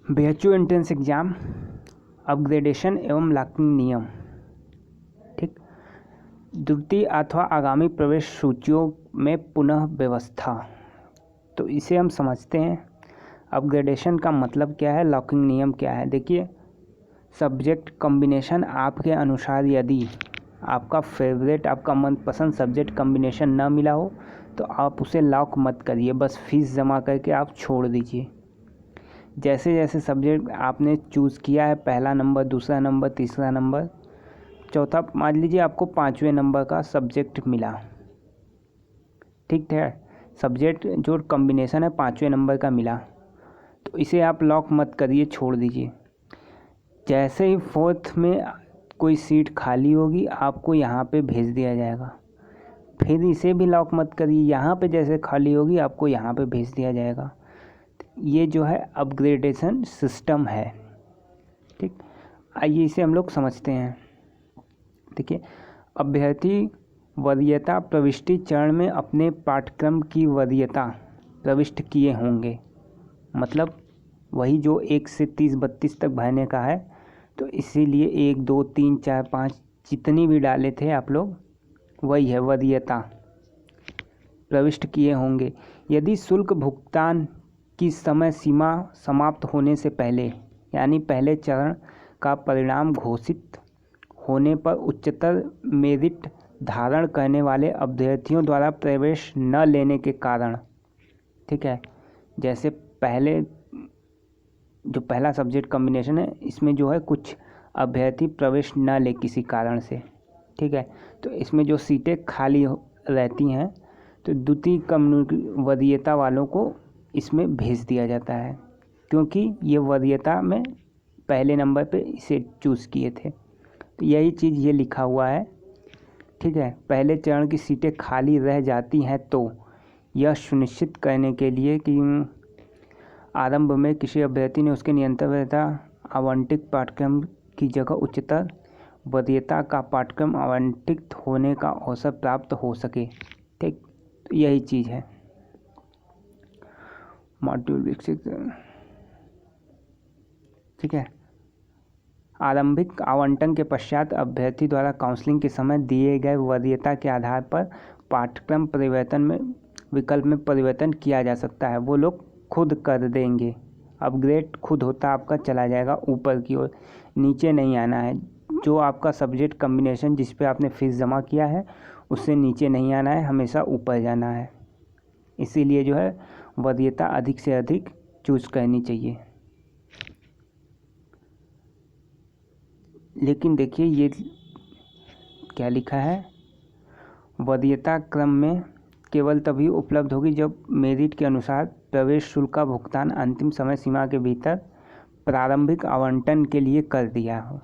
BHU entrance exam upgradation एवं locking नियम। ठीक, द्वितीय अथवा आगामी प्रवेश सूचियों में पुनः व्यवस्था। तो इसे हम समझते हैं। अपग्रेडेशन का मतलब क्या है, लॉकिंग नियम क्या है। देखिए, सब्जेक्ट कॉम्बिनेशन आपके अनुसार यदि आपका फेवरेट, आपका मनपसंद सब्जेक्ट कॉम्बिनेशन ना मिला हो तो आप उसे लॉक मत करिए, बस फीस जमा करके आप छोड़ दीजिए। जैसे जैसे सब्जेक्ट आपने चूज़ किया है, पहला नंबर, दूसरा नंबर, तीसरा नंबर, चौथा, मान लीजिए आपको 5वें नंबर का सब्जेक्ट मिला, ठीक है, सब्जेक्ट जो कॉम्बिनेशन है 5वें नंबर का मिला, तो इसे आप लॉक मत करिए, छोड़ दीजिए। जैसे ही 4th में कोई सीट खाली होगी आपको यहाँ पे भेज दिया जाएगा, फिर इसे भी लॉक मत करिए, यहाँ पे जैसे खाली होगी आपको यहाँ पे भेज दिया जाएगा। ये जो है अपग्रेडेशन सिस्टम है। ठीक, आइए इसे हम लोग समझते हैं। देखिए, अभ्यर्थी वरीयता प्रविष्टि चरण में अपने पाठ्यक्रम की वरीयता प्रविष्ट किए होंगे, मतलब वही जो 1 से 30-32 तक भरने का है, तो इसीलिए 1, 2, 3, 4, 5 जितनी भी डाले थे आप लोग, वही है वरीयता प्रविष्ट किए होंगे। यदि शुल्क भुगतान की समय सीमा समाप्त होने से पहले, यानी पहले चरण का परिणाम घोषित होने पर उच्चतर मेरिट धारण करने वाले अभ्यर्थियों द्वारा प्रवेश न लेने के कारण, ठीक है, जैसे पहले जो पहला सब्जेक्ट कॉम्बिनेशन है इसमें जो है कुछ अभ्यर्थी प्रवेश न ले किसी कारण से, ठीक है, तो इसमें जो सीटें खाली रहती हैं तो द्वितीय वरीयता वालों को इसमें भेज दिया जाता है, क्योंकि ये वरीयता में पहले नंबर पे इसे चूज़ किए थे। तो यही चीज़ ये लिखा हुआ है, ठीक है। पहले चरण की सीटें खाली रह जाती हैं तो यह सुनिश्चित करने के लिए कि आरंभ में किसी अभ्यर्थी ने उसके नियंत्रणता आवंटित पाठ्यक्रम की जगह उच्चतर वरीयता का पाठ्यक्रम आवंटित होने का अवसर प्राप्त हो सके। ठीक, तो यही चीज़ है। मॉड्यूल विकसित, ठीक है। आरंभिक आवंटन के पश्चात अभ्यर्थी द्वारा काउंसलिंग के समय दिए गए वरीयता के आधार पर पाठ्यक्रम परिवर्तन में विकल्प में परिवर्तन किया जा सकता है। वो लोग खुद कर देंगे, अपग्रेड खुद होता आपका चला जाएगा ऊपर की ओर, नीचे नहीं आना है। जो आपका सब्जेक्ट कॉम्बिनेशन जिस पे आपने फीस जमा किया है उससे नीचे नहीं आना है, हमेशा ऊपर जाना है। इसीलिए जो है वरीयता अधिक से अधिक चूज़ करनी चाहिए। लेकिन देखिए ये क्या लिखा है, वरीयता क्रम में केवल तभी उपलब्ध होगी जब मेरिट के अनुसार प्रवेश शुल्क का भुगतान अंतिम समय सीमा के भीतर प्रारंभिक आवंटन के लिए कर दिया हो।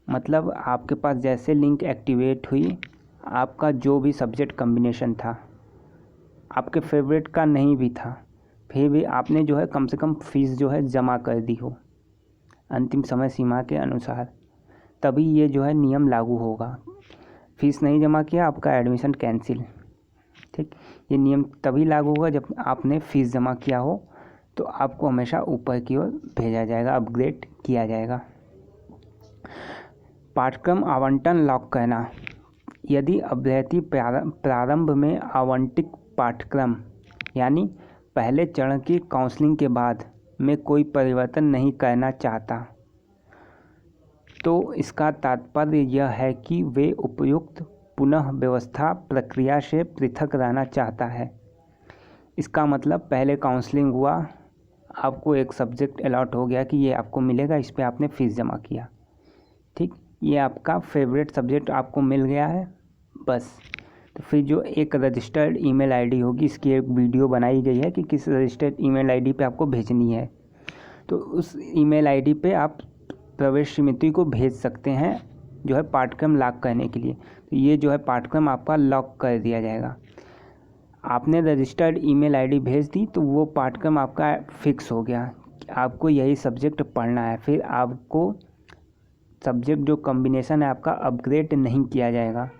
मतलब आपके पास जैसे लिंक एक्टिवेट हुई, आपका जो भी सब्जेक्ट कॉम्बिनेशन था, आपके फेवरेट का नहीं भी था, फिर भी आपने जो है कम से कम फीस जो है जमा कर दी हो अंतिम समय सीमा के अनुसार, तभी ये जो है नियम लागू होगा। फीस नहीं जमा किया, आपका एडमिशन कैंसिल। ठीक, ये नियम तभी लागू होगा जब आपने फ़ीस जमा किया हो, तो आपको हमेशा ऊपर की ओर भेजा जाएगा, अपग्रेड किया जाएगा। पाठ्यक्रम आवंटन लॉक करना। यदि अभ्यर्थी प्रारंभ में आवंटित पाठ्यक्रम यानी पहले चरण की काउंसलिंग के बाद में कोई परिवर्तन नहीं करना चाहता, तो इसका तात्पर्य यह है कि वे उपयुक्त पुनः व्यवस्था प्रक्रिया से पृथक रहना चाहता है। इसका मतलब पहले काउंसलिंग हुआ, आपको एक सब्जेक्ट अलॉट हो गया कि ये आपको मिलेगा, इस पे आपने फ़ीस जमा किया, ठीक, ये आपका फेवरेट सब्जेक्ट आपको मिल गया है, बस। तो फिर जो एक रजिस्टर्ड ईमेल आईडी होगी, इसकी एक वीडियो बनाई गई है कि किस रजिस्टर्ड ईमेल आईडी पे आपको भेजनी है, तो उस ईमेल आईडी पे आप प्रवेश समिति को भेज सकते हैं जो है पाठ्यक्रम लॉक करने के लिए। तो ये जो है पाठ्यक्रम आपका लॉक कर दिया जाएगा। आपने रजिस्टर्ड ईमेल आईडी भेज दी तो वो पाठ्यक्रम आपका फिक्स हो गया, आपको यही सब्जेक्ट पढ़ना है। फिर आपको सब्जेक्ट जो कॉम्बिनेशन है आपका अपग्रेड नहीं किया जाएगा,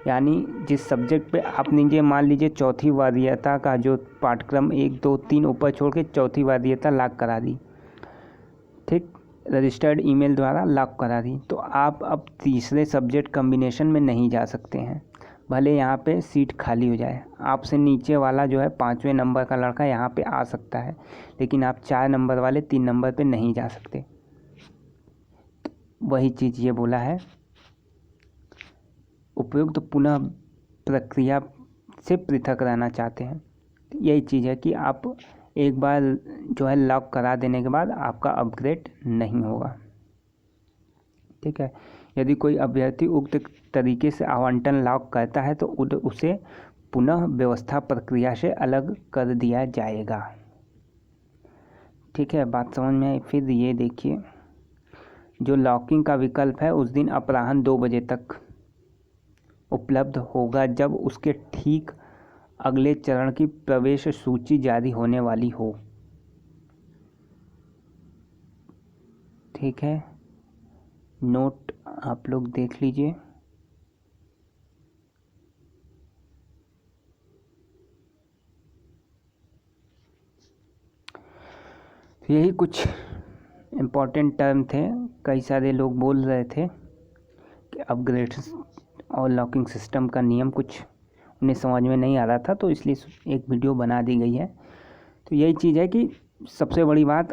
यानी जिस सब्जेक्ट पे आपने ये मान लीजिए चौथी वरीयता का जो पाठ्यक्रम 1, 2, 3 ऊपर छोड़ के चौथी वरीयता लॉक करा दी, ठीक, रजिस्टर्ड ईमेल द्वारा लॉक करा दी। तो आप अब तीसरे सब्जेक्ट कॉम्बिनेशन में नहीं जा सकते हैं, भले यहाँ पे सीट खाली हो जाए। आपसे नीचे वाला जो है 5वें नंबर का लड़का यहाँ पे आ सकता है, लेकिन आप 4 नंबर वाले 3 नंबर पे नहीं जा सकते। वही चीज़ ये बोला है, उपयुक्त तो पुनः प्रक्रिया से पृथक रहना चाहते हैं। यही चीज़ है कि आप एक बार जो है लॉक करा देने के बाद आपका अपग्रेड नहीं होगा। ठीक है, यदि कोई अभ्यर्थी उक्त तरीके से आवंटन लॉक करता है तो उसे पुनः व्यवस्था प्रक्रिया से अलग कर दिया जाएगा। ठीक है, बात समझ में आई। फिर ये देखिए, जो लॉकिंग का विकल्प है उस दिन अपराह्न 2 बजे तक उपलब्ध होगा, जब उसके ठीक अगले चरण की प्रवेश सूची जारी होने वाली हो। ठीक है, नोट आप लोग देख लीजिए। यही कुछ इम्पोर्टेंट टर्म थे। कई सारे लोग बोल रहे थे कि अपग्रेड और लॉकिंग सिस्टम का नियम कुछ उन्हें समझ में नहीं आ रहा था, तो इसलिए एक वीडियो बना दी गई है। तो यही चीज़ है कि सबसे बड़ी बात,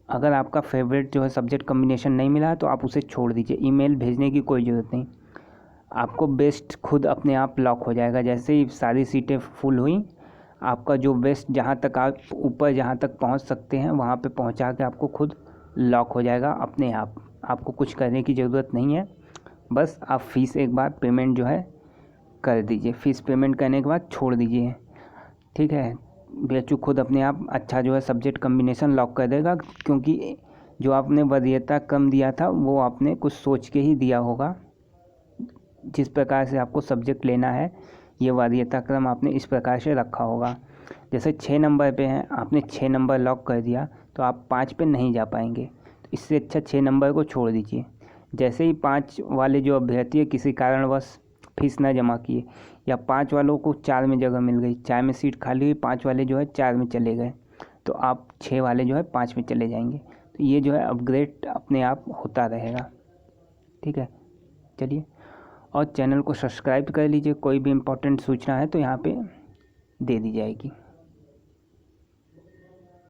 अगर आपका फेवरेट जो है सब्जेक्ट कॉम्बिनेशन नहीं मिला तो आप उसे छोड़ दीजिए। ईमेल भेजने की कोई ज़रूरत नहीं, आपको बेस्ट खुद अपने आप लॉक हो जाएगा। जैसे ही सारी सीटें फुल हुई, आपका जो बेस्ट जहाँ तक आप ऊपर जहाँ तक पहुँच सकते हैं वहाँ पे पहुँचा के आपको खुद लॉक हो जाएगा अपने आप। आपको कुछ करने की ज़रूरत नहीं है, बस आप फ़ीस एक बार पेमेंट जो है कर दीजिए। फ़ीस पेमेंट करने के बाद छोड़ दीजिए। ठीक है, बेचू खुद अपने आप अच्छा जो है सब्जेक्ट कॉम्बिनेशन लॉक कर देगा, क्योंकि जो आपने वरीयता क्रम दिया था वो आपने कुछ सोच के ही दिया होगा। जिस प्रकार से आपको सब्जेक्ट लेना है, ये वरीयता क्रम आपने इस प्रकार से रखा होगा। जैसे 6 नंबर पे हैं, आपने 6 नंबर लॉक कर दिया तो आप 5 पे नहीं जा पाएंगे। तो इससे अच्छा 6 नंबर को छोड़ दीजिए। जैसे ही 5 वाले जो अभ्यर्थी है किसी कारणवश फीस न जमा किए, या 5 वालों को 4 में जगह मिल गई, 4 में सीट खाली हुई, 5 वाले जो है 4 में चले गए, तो आप 6 वाले जो है 5 में चले जाएंगे। तो ये जो है अपग्रेड अपने आप होता रहेगा। ठीक है, चलिए, और चैनल को सब्सक्राइब कर लीजिए। कोई भी इम्पोर्टेंट सूचना है तो यहाँ पे दे दी जाएगी।